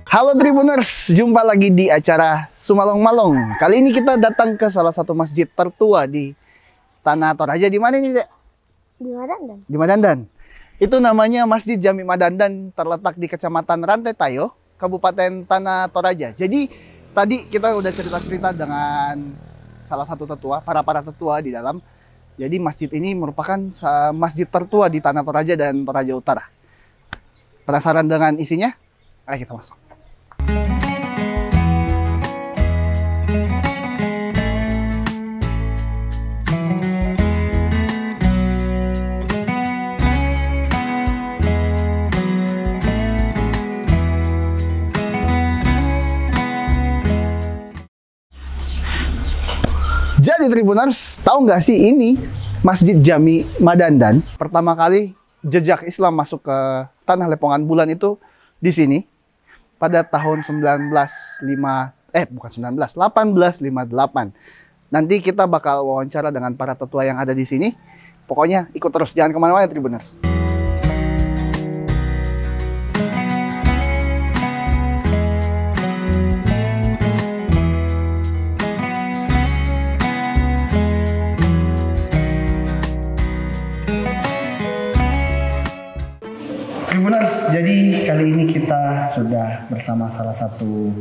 Halo Tribuners, jumpa lagi di acara Sumalong-Malong. Kali ini kita datang ke salah satu masjid tertua di Tanah Toraja. Di mana ini, Dek? Di Madandan. Di Madandan. Itu namanya Masjid Jami Madandan, terletak di Kecamatan Rantai Tayo, Kabupaten Tanah Toraja. Jadi tadi kita udah cerita-cerita dengan salah satu tetua, para tetua di dalam. Jadi masjid ini merupakan masjid tertua di Tanah Toraja dan Toraja Utara. Penasaran dengan isinya? Ayo kita masuk. Jadi Tribuners, tahu nggak sih ini Masjid Jami Madandan pertama kali jejak Islam masuk ke tanah Lepongan Bulan itu di sini pada tahun 1858. Nanti kita bakal wawancara dengan para tetua yang ada di sini. Pokoknya ikut terus, jangan kemana-mana Tribuners. Tribuners, jadi kali ini kita sudah bersama salah satu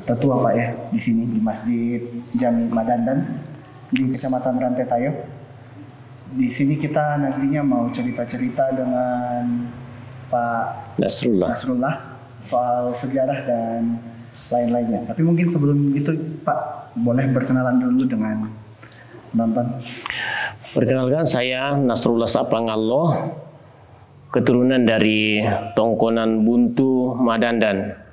tetua Pak ya di sini di Masjid Jami Madandan di Kecamatan Rantai Tayo. Di sini kita nantinya mau cerita-cerita dengan Pak Nasrullah soal sejarah dan lain-lainnya. Tapi mungkin sebelum itu Pak boleh berkenalan dulu dengan penonton. Perkenalkan, saya Nasrullah Sapangalloh, keturunan dari Tongkonan Buntu Madandan.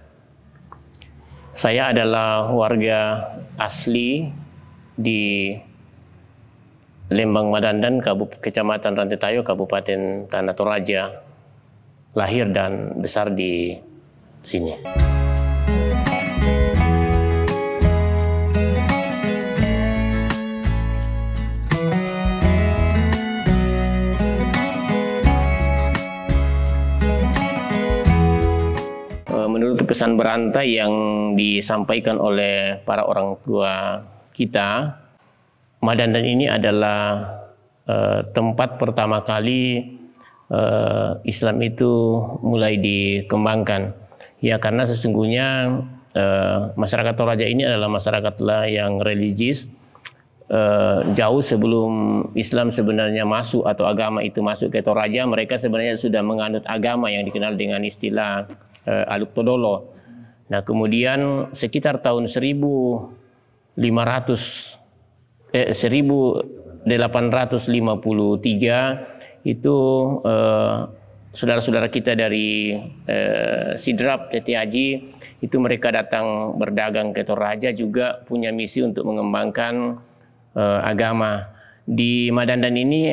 Saya adalah warga asli di Lembang Madandan, Kecamatan Rantai Tayo, Kabupaten Tanah Toraja. Lahir dan besar di sini. Menurut pesan berantai yang disampaikan oleh para orang tua kita, Madandan ini adalah tempat pertama kali Islam itu mulai dikembangkan. Ya, karena sesungguhnya masyarakat Toraja ini adalah masyarakat yang religius. Jauh sebelum Islam sebenarnya masuk atau agama itu masuk ke Toraja, mereka sebenarnya sudah menganut agama yang dikenal dengan istilah Aluk Todolo. Nah, kemudian sekitar tahun 1853 itu saudara-saudara kita dari Sidrap, Teti Haji itu mereka datang berdagang ke Toraja, juga punya misi untuk mengembangkan agama. Di Madandan ini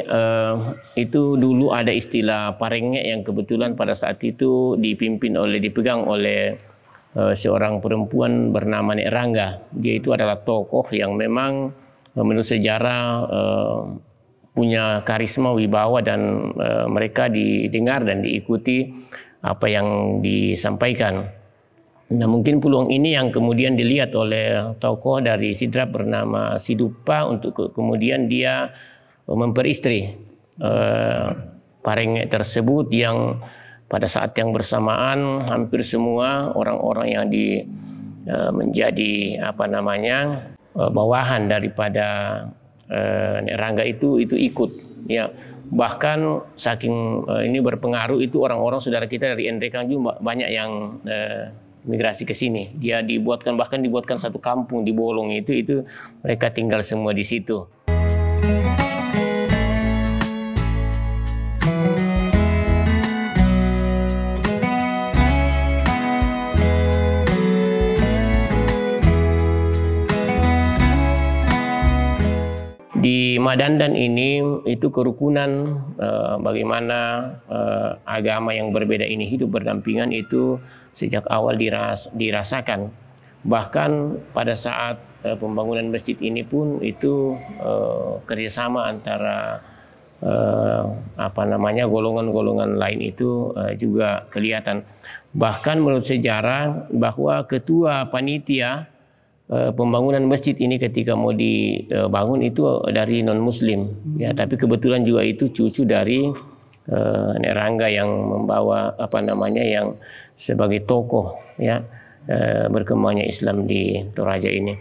itu dulu ada istilah Parengge yang kebetulan pada saat itu dipegang oleh seorang perempuan bernama Nek Rangga. Dia itu adalah tokoh yang memang menurut sejarah punya karisma wibawa dan mereka didengar dan diikuti apa yang disampaikan. Nah, mungkin peluang ini yang kemudian dilihat oleh tokoh dari Sidrap bernama Sidupa untuk kemudian dia memperistri Parengge tersebut, yang pada saat yang bersamaan hampir semua orang-orang yang menjadi bawahan daripada Nek Rangga itu ikut ya. Bahkan saking ini berpengaruh, itu orang-orang saudara kita dari Endrekang juga banyak yang migrasi ke sini. Dia bahkan dibuatkan satu kampung di Bolong, itu mereka tinggal semua di situ. Di Madandan ini itu kerukunan bagaimana agama yang berbeda ini hidup berdampingan itu sejak awal dirasakan. Bahkan pada saat pembangunan masjid ini pun itu kerjasama antara apa namanya golongan-golongan lain itu juga kelihatan. Bahkan menurut sejarah bahwa ketua panitia pembangunan masjid ini ketika mau dibangun itu dari non muslim ya, tapi kebetulan juga itu cucu dari Nek Rangga yang membawa apa namanya yang sebagai tokoh ya berkembangnya Islam di Toraja ini.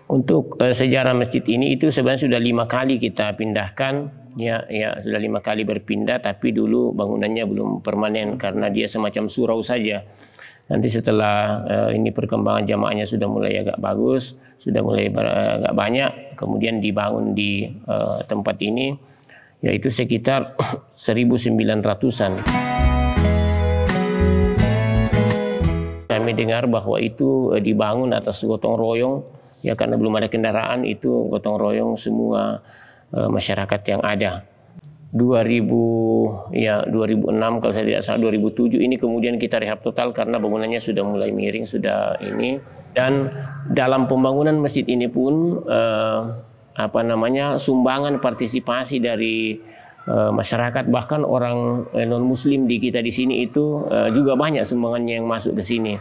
Untuk sejarah masjid ini itu sebenarnya sudah 5 kali kita pindahkan. Ya, sudah 5 kali berpindah, tapi dulu bangunannya belum permanen karena dia semacam surau saja. Nanti setelah ini perkembangan jamaahnya sudah mulai agak bagus, sudah mulai agak banyak, kemudian dibangun di tempat ini, yaitu sekitar 1900-an. Kami dengar bahwa itu dibangun atas gotong royong, ya karena belum ada kendaraan, itu gotong royong semua masyarakat yang ada. 2006 kalau saya tidak salah 2007 ini kemudian kita rehab total karena bangunannya sudah mulai miring, sudah ini. Dan dalam pembangunan masjid ini pun apa namanya sumbangan partisipasi dari masyarakat, bahkan orang non muslim di kita di sini itu juga banyak sumbangannya yang masuk ke sini.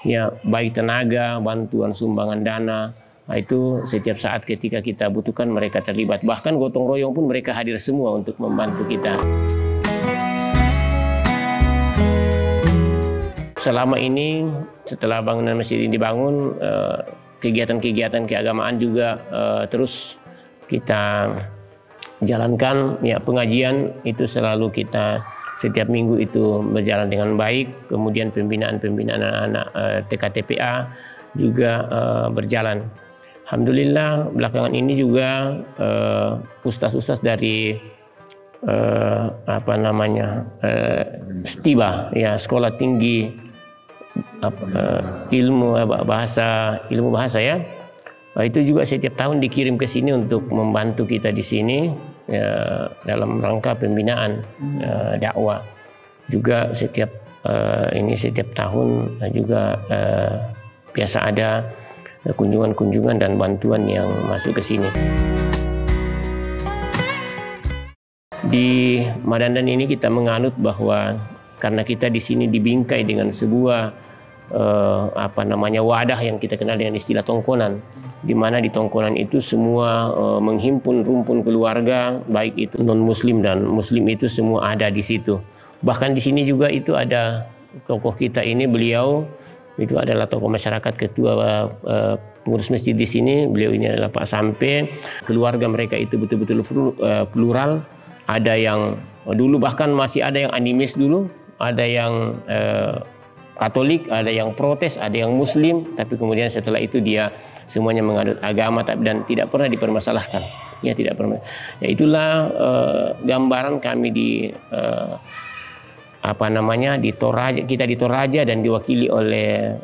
Ya, baik tenaga, bantuan sumbangan dana. Nah, itu setiap saat ketika kita butuhkan mereka terlibat. Bahkan gotong royong pun mereka hadir semua untuk membantu kita. Selama ini setelah bangunan masjid ini dibangun, kegiatan-kegiatan keagamaan juga terus kita jalankan. Ya, pengajian itu selalu kita setiap minggu itu berjalan dengan baik. Kemudian pembinaan-pembinaan anak-anak TKTPA juga berjalan. Alhamdulillah belakangan ini juga ustaz-ustaz dari apa namanya STIBA ya, Sekolah Tinggi ilmu bahasa ya, itu juga setiap tahun dikirim ke sini untuk membantu kita di sini ya, dalam rangka pembinaan dakwah. Juga setiap tahun juga biasa ada kunjungan-kunjungan dan bantuan yang masuk ke sini. Di Madandan ini kita menganut bahwa karena kita di sini dibingkai dengan sebuah apa namanya wadah yang kita kenal dengan istilah tongkonan, di mana di tongkonan itu semua menghimpun rumpun keluarga, baik itu non muslim dan muslim, itu semua ada di situ. Bahkan di sini juga itu ada tokoh kita ini, beliau itu adalah tokoh masyarakat, ketua pengurus masjid di sini. Beliau ini adalah Pak Sampe. Keluarga mereka itu betul-betul plural. Ada yang dulu bahkan masih ada yang animis dulu, ada yang Katolik, ada yang protes, ada yang Muslim. Tapi kemudian setelah itu dia semuanya menganut agama dan tidak pernah dipermasalahkan. Ya, tidak pernah. Ya, itulah gambaran kami di apa namanya di Toraja, kita di Toraja dan diwakili oleh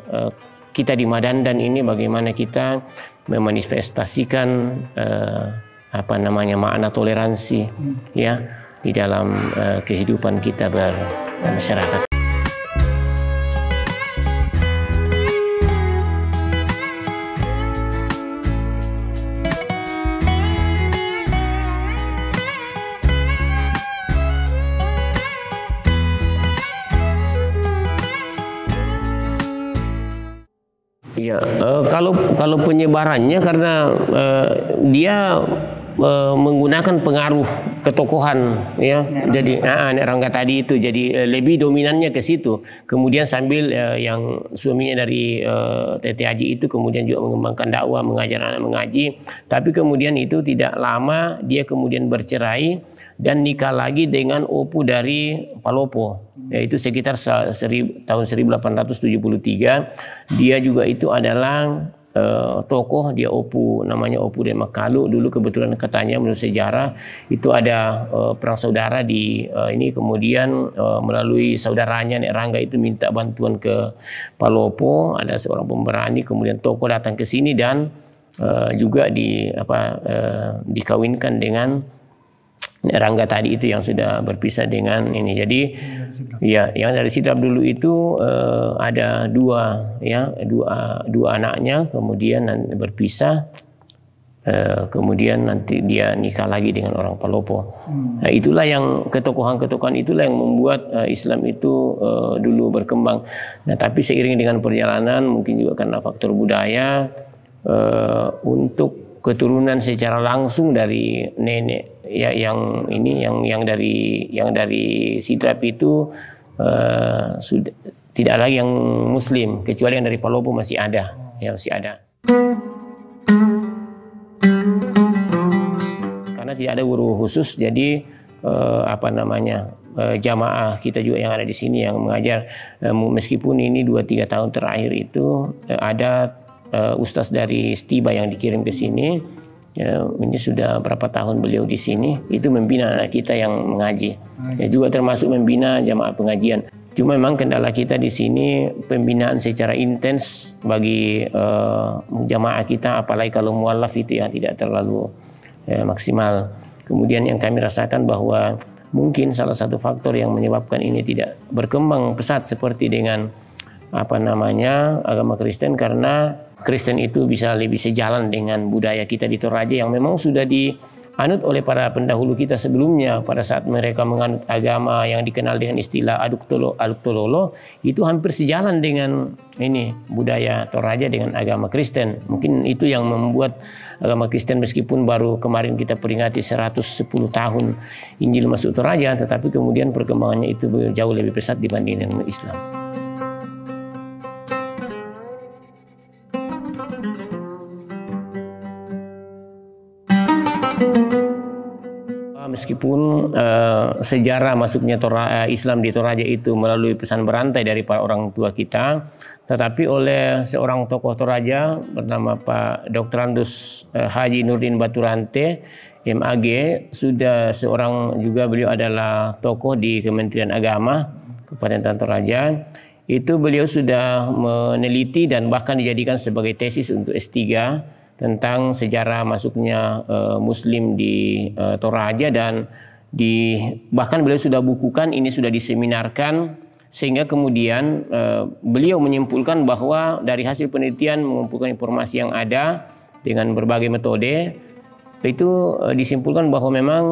kita di Madandan ini, bagaimana kita memanifestasikan apa namanya makna toleransi ya di dalam kehidupan kita bermasyarakat. Ya, kalau penyebarannya karena dia menggunakan pengaruh ketokohan ya. Jadi Nek Rangga tadi itu jadi lebih dominannya ke situ. Kemudian sambil yang suaminya dari Tete Haji itu kemudian juga mengembangkan dakwah, mengajar anak mengaji. Tapi kemudian itu tidak lama dia kemudian bercerai dan nikah lagi dengan opu dari Palopo. Yaitu sekitar tahun 1873. Dia juga itu adalah tokoh, dia opu, namanya Opu de Makalu. Dulu kebetulan katanya menurut sejarah itu ada perang saudara di ini, kemudian melalui saudaranya Nek Rangga itu minta bantuan ke Palopo, ada seorang pemberani, kemudian tokoh datang ke sini dan juga dikawinkan dengan Nek Rangga tadi itu yang sudah berpisah dengan ini. Jadi ya, yang dari Sidrap dulu itu ada dua anaknya, kemudian berpisah. kemudian nanti dia nikah lagi dengan orang Palopo. Nah, itulah yang ketokohan-ketokohan itulah yang membuat Islam itu dulu berkembang. Nah, tapi seiring dengan perjalanan, mungkin juga karena faktor budaya, untuk keturunan secara langsung dari nenek ya yang ini yang dari Sidrap itu sudah tidak lagi yang Muslim, kecuali yang dari Palopo masih ada, ya masih ada. Karena tidak ada guru khusus, jadi jamaah kita juga yang ada di sini yang mengajar, meskipun ini 2-3 tahun terakhir itu ada ustaz dari Stiba yang dikirim ke sini. Ya, ini sudah berapa tahun beliau di sini, itu membina anak kita yang mengaji. Ya, juga termasuk membina jamaah pengajian. Cuma memang kendala kita di sini pembinaan secara intens bagi jamaah kita, apalagi kalau mualaf itu yang tidak terlalu maksimal. Kemudian yang kami rasakan bahwa mungkin salah satu faktor yang menyebabkan ini tidak berkembang pesat seperti dengan agama Kristen, karena Kristen itu bisa lebih sejalan dengan budaya kita di Toraja yang memang sudah dianut oleh para pendahulu kita sebelumnya. Pada saat mereka menganut agama yang dikenal dengan istilah Aduk Tololo, itu hampir sejalan dengan ini budaya Toraja dengan agama Kristen. Mungkin itu yang membuat agama Kristen, meskipun baru kemarin kita peringati 110 tahun Injil masuk Toraja, tetapi kemudian perkembangannya itu jauh lebih pesat dibanding dengan Islam. Meskipun sejarah masuknya Islam di Toraja itu melalui pesan berantai dari para orang tua kita, tetapi oleh seorang tokoh Toraja bernama Pak Dr. Andus Haji Nurdin Baturante, MAG, sudah seorang juga beliau adalah tokoh di Kementerian Agama Kabupaten Toraja. Itu beliau sudah meneliti dan bahkan dijadikan sebagai tesis untuk S3 tentang sejarah masuknya Muslim di Toraja, dan bahkan beliau sudah bukukan, ini sudah diseminarkan, sehingga kemudian beliau menyimpulkan bahwa dari hasil penelitian mengumpulkan informasi yang ada dengan berbagai metode, itu disimpulkan bahwa memang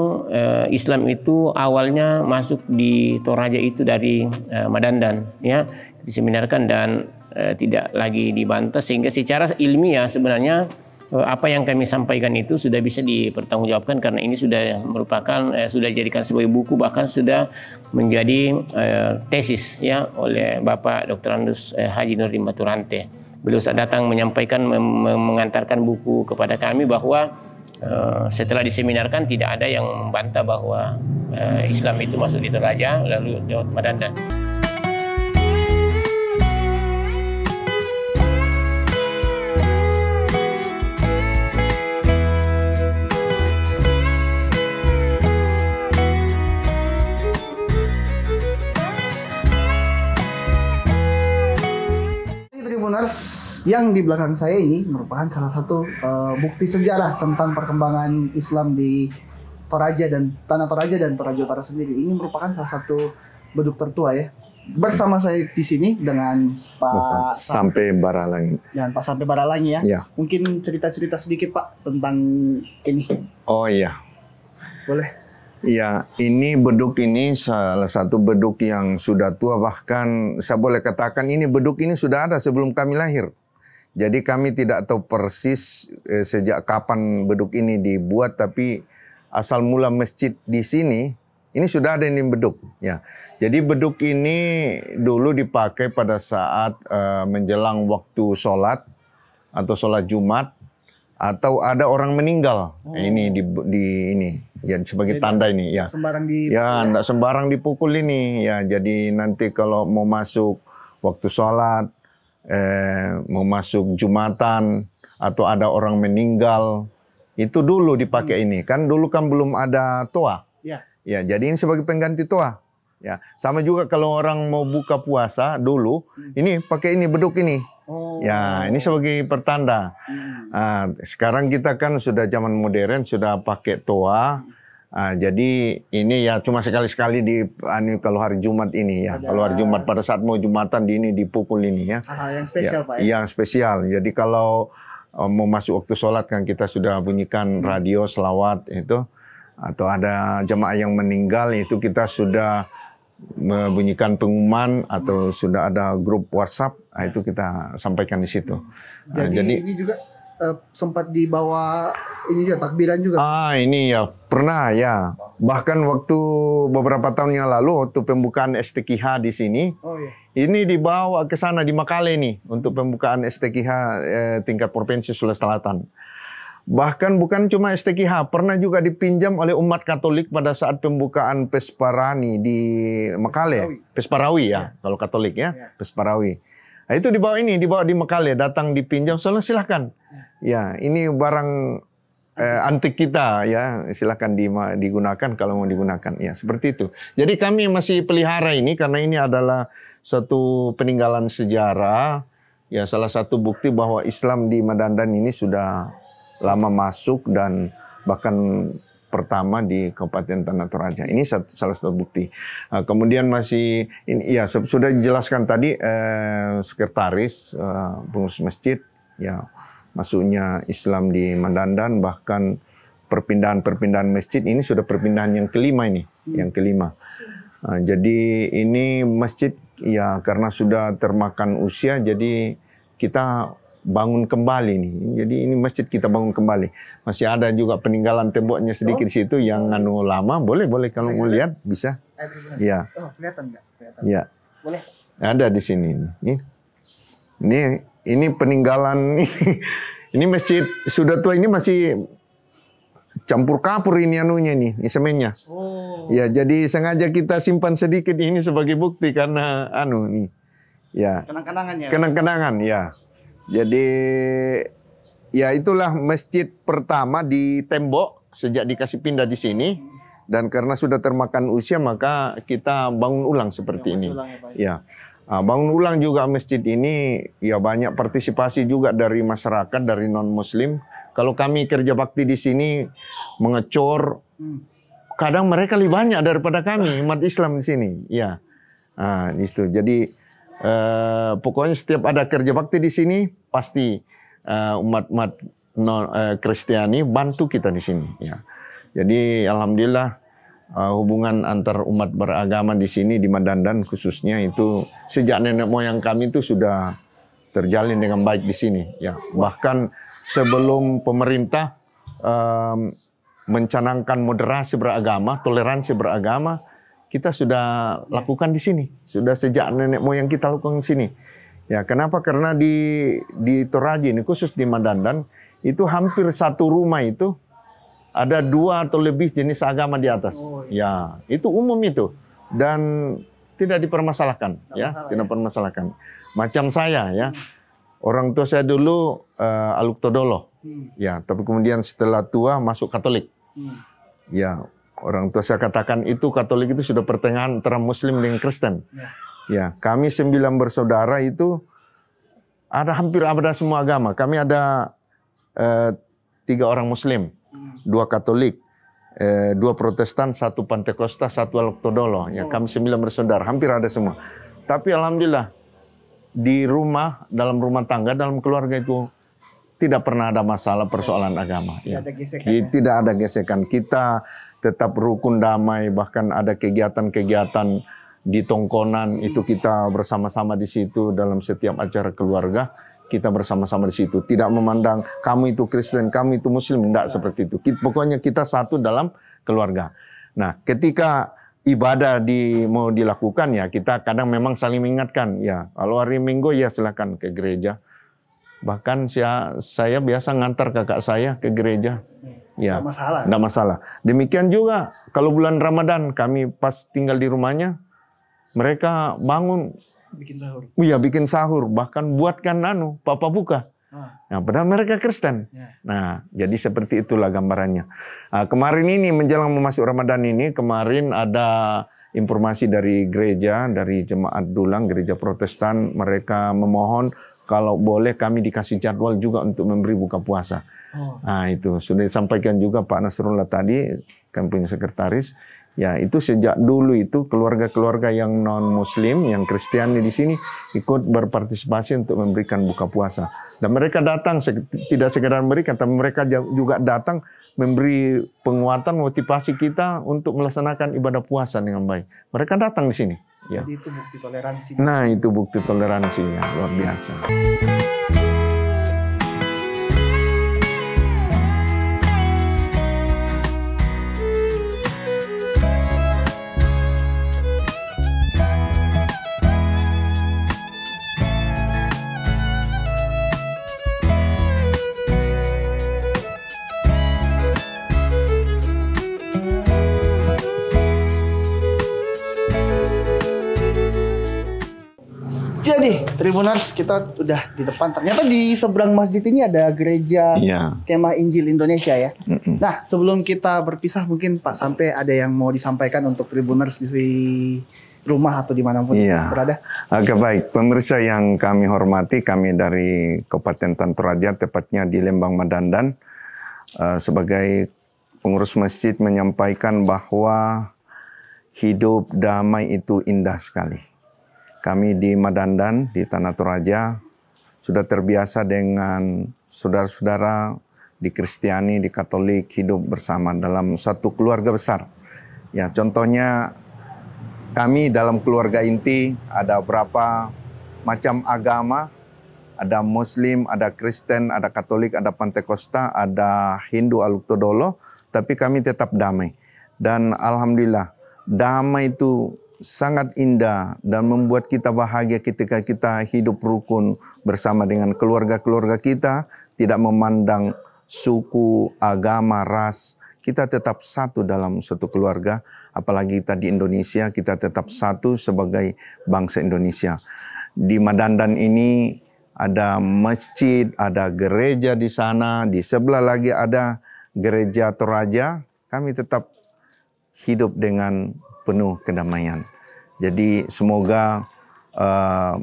Islam itu awalnya masuk di Toraja itu dari Madandan, ya, diseminarkan dan tidak lagi dibantah, sehingga secara ilmiah sebenarnya apa yang kami sampaikan itu sudah bisa dipertanggungjawabkan, karena ini sudah merupakan sudah dijadikan sebagai buku, bahkan sudah menjadi tesis ya oleh Bapak Dr. Andus Haji Nurdin Baturante. Beliau saat datang menyampaikan, mengantarkan buku kepada kami bahwa setelah diseminarkan tidak ada yang membantah bahwa Islam itu masuk di Toraja lalu lewat Madandan. Yang di belakang saya ini merupakan salah satu bukti sejarah tentang perkembangan Islam di Toraja dan Tanah Toraja dan Toraja Utara sendiri. Ini merupakan salah satu beduk tertua ya. Bersama saya di sini dengan Pak Sampai Baralangi. Dan Pak Sampai Baralangi ya. Ya. Mungkin cerita-cerita sedikit Pak tentang ini. Oh iya. Boleh. Ya, ini beduk ini salah satu beduk yang sudah tua, bahkan saya boleh katakan ini beduk ini sudah ada sebelum kami lahir. Jadi kami tidak tahu persis sejak kapan beduk ini dibuat, tapi asal mula masjid di sini ini sudah ada ini beduk. Ya, jadi beduk ini dulu dipakai pada saat menjelang waktu sholat atau sholat Jumat, atau ada orang meninggal. Ini ini ya sebagai tanda ini ya. Sembarang dipukul, ya, enggak sembarang dipukul ini ya. Jadi nanti kalau mau masuk waktu sholat, mau masuk Jumatan, atau ada orang meninggal, itu dulu dipakai ini. Kan dulu kan belum ada toa. Ya. Ya, jadi ini sebagai pengganti toa. Ya, sama juga kalau orang mau buka puasa dulu, ini pakai ini beduk ini. Ya, ini sebagai pertanda. Sekarang kita kan sudah zaman modern, sudah pakai toa. Jadi ini ya cuma sekali-sekali kalau hari Jumat ini ya. Kalau hari Jumat pada saat mau Jumatan ini dipukul ini ya. Hal yang spesial ya, Pak ya? Yang spesial. Jadi kalau mau masuk waktu sholat kan kita sudah bunyikan radio selawat itu, atau ada jemaah yang meninggal itu kita sudah membunyikan pengumuman atau sudah ada grup WhatsApp, itu kita sampaikan di situ. Jadi ini juga sempat dibawa ini juga takbiran juga. Ini ya pernah ya. Bahkan waktu beberapa tahun yang lalu waktu pembukaan STQH di sini, ini dibawa ke sana di Makale nih untuk pembukaan STQH tingkat provinsi Sulawesi Selatan. Bahkan bukan cuma STQH, pernah juga dipinjam oleh umat Katolik pada saat pembukaan Pesparawi di Makale. Pesparawi ya, kalau Katolik ya, Pesparawi. Nah, itu dibawa di Makale, datang dipinjam, soalnya silahkan. Ya, ini barang antik kita ya, silahkan digunakan kalau mau digunakan. Ya, seperti itu. Jadi kami masih pelihara ini karena ini adalah satu peninggalan sejarah. Ya, salah satu bukti bahwa Islam di Madandan ini sudah lama masuk dan bahkan pertama di Kabupaten Tanah Toraja. Ini salah satu bukti. Kemudian masih ini ya sudah dijelaskan tadi sekretaris pengurus masjid ya, masuknya Islam di Madandan, bahkan perpindahan masjid ini sudah perpindahan yang kelima ini, yang kelima. Jadi ini masjid ya karena sudah termakan usia, jadi kita bangun kembali nih. Jadi ini masjid kita bangun kembali. Masih ada juga peninggalan temboknya sedikit di situ yang lama. Boleh kalau mau lihat bisa. Ya. Kelihatan nggak? Ya. Boleh. Ada di sini nih. Ini peninggalan ini masjid sudah tua, ini masih campur kapur ini ini semennya. Ya, jadi sengaja kita simpan sedikit ini sebagai bukti karena nih. Ya. Kenang-kenangan ya. Jadi ya itulah masjid pertama di tembok sejak dikasih pindah di sini, dan karena sudah termakan usia maka kita bangun ulang seperti ini. Ya, bangun ulang juga masjid ini ya banyak partisipasi juga dari masyarakat, dari non Muslim. Kalau kami kerja bakti di sini mengecor, kadang mereka lebih banyak daripada kami umat Islam di sini. Ya, di situ. Jadi pokoknya setiap ada kerja bakti di sini pasti umat Kristiani bantu kita di sini. Ya. Jadi alhamdulillah hubungan antar umat beragama di sini di Madandan khususnya itu sejak nenek moyang kami itu sudah terjalin dengan baik di sini. Ya. Bahkan sebelum pemerintah mencanangkan moderasi beragama, toleransi beragama, kita sudah lakukan di sini. Sudah sejak nenek moyang kita lakukan di sini. Ya, kenapa? Karena di Toraja ini, khusus di Madandan, itu hampir satu rumah itu ada 2 atau lebih jenis agama di atas. Ya, itu umum itu. Dan tidak dipermasalahkan. Tidak dipermasalahkan. Macam saya ya. Orang tua saya dulu Aluk Todolo. Ya, tapi kemudian setelah tua masuk Katolik. Ya, orang tua saya katakan itu Katolik itu sudah pertengahan antara Muslim dengan Kristen. Ya, kami 9 bersaudara itu hampir ada semua agama. Kami ada 3 orang Muslim, 2 Katolik, 2 Protestan, 1 Pantekosta, 1 Aluk Todolo. Ya, kami 9 bersaudara, hampir ada semua. Tapi alhamdulillah di rumah, dalam rumah tangga, dalam keluarga itu tidak pernah ada masalah persoalan agama. Ya. Tidak ada gesekan. Kita tetap rukun damai, bahkan ada kegiatan-kegiatan di tongkonan itu kita bersama-sama di situ dalam setiap acara keluarga, kita bersama-sama di situ. Tidak memandang kamu itu Kristen, kamu itu Muslim, tidak seperti itu. Pokoknya kita satu dalam keluarga. Nah, ketika ibadah mau dilakukan ya kita kadang memang saling mengingatkan. Ya, kalau hari Minggu ya silakan ke gereja. Bahkan saya biasa ngantar kakak saya ke gereja. Ya, tidak masalah. Demikian juga kalau bulan Ramadan kami pas tinggal di rumahnya, mereka bangun bikin sahur. Iya, bikin sahur, bahkan buatkan papa buka. Nah, padahal mereka Kristen. Nah, jadi seperti itulah gambarannya. Kemarin ini menjelang memasuki Ramadan ini, kemarin ada informasi dari gereja, dari jemaat Dulang, gereja Protestan, mereka memohon kalau boleh kami dikasih jadwal juga untuk memberi buka puasa. Nah, itu sudah disampaikan juga Pak Nasrullah tadi, kami punya sekretaris. Ya, itu sejak dulu itu keluarga-keluarga yang non-muslim, yang Kristiani di sini ikut berpartisipasi untuk memberikan buka puasa. Dan mereka datang tidak sekedar memberikan, tapi mereka juga datang memberi penguatan motivasi kita untuk melaksanakan ibadah puasa dengan baik. Mereka datang di sini. Ya. Jadi itu bukti toleransi. Nah, itu bukti toleransinya luar biasa. Jadi, Tribuners, kita udah di depan. Ternyata di seberang masjid ini ada gereja Iya. Kemah Injil Indonesia ya. Nah, sebelum kita berpisah, mungkin Pak Sampai ada yang mau disampaikan untuk Tribuners di rumah atau dimanapun Iya. berada. Oke, baik. Pemirsa yang kami hormati, kami dari Kabupaten Toraja, tepatnya di Lembang Madandan, sebagai pengurus masjid menyampaikan bahwa hidup damai itu indah sekali. Kami di Madandan, di Tanah Toraja, sudah terbiasa dengan saudara-saudara di Kristiani, di Katolik, hidup bersama dalam satu keluarga besar. Ya, contohnya kami dalam keluarga inti ada berapa macam agama, ada Muslim, ada Kristen, ada Katolik, ada Pantekosta, ada Hindu Aluk-Todolo, tapi kami tetap damai. Dan Alhamdulillah, damai itu sangat indah dan membuat kita bahagia ketika kita hidup rukun bersama dengan keluarga-keluarga kita, tidak memandang suku, agama, ras. Kita tetap satu dalam satu keluarga, apalagi kita di Indonesia, kita tetap satu sebagai bangsa Indonesia. Di Madandan ini ada masjid, ada gereja di sana, di sebelah lagi ada gereja Toraja. Kami tetap hidup dengan penuh kedamaian. Jadi semoga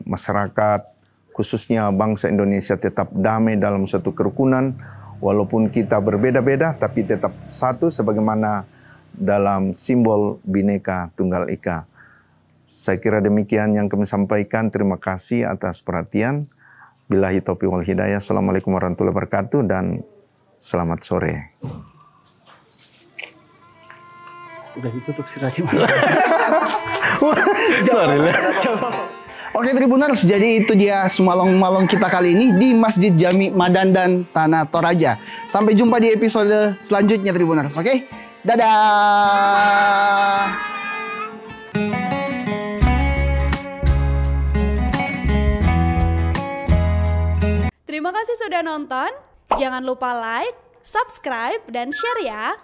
masyarakat, khususnya bangsa Indonesia tetap damai dalam satu kerukunan, walaupun kita berbeda-beda, tapi tetap satu sebagaimana dalam simbol Bhinneka Tunggal Ika. Saya kira demikian yang kami sampaikan. Terima kasih atas perhatian. Billahi taufiq wal hidayah. Assalamualaikum warahmatullahi wabarakatuh dan selamat sore. Udah ditutup sih tadi. Sorry lah. Oke Tribuners, jadi itu dia Sumalong-Malong kita kali ini di Masjid Jami Madandan Tanah Toraja. Sampai jumpa di episode selanjutnya Tribuners, oke? Dadah! Terima kasih sudah nonton. Jangan lupa like, subscribe, dan share ya.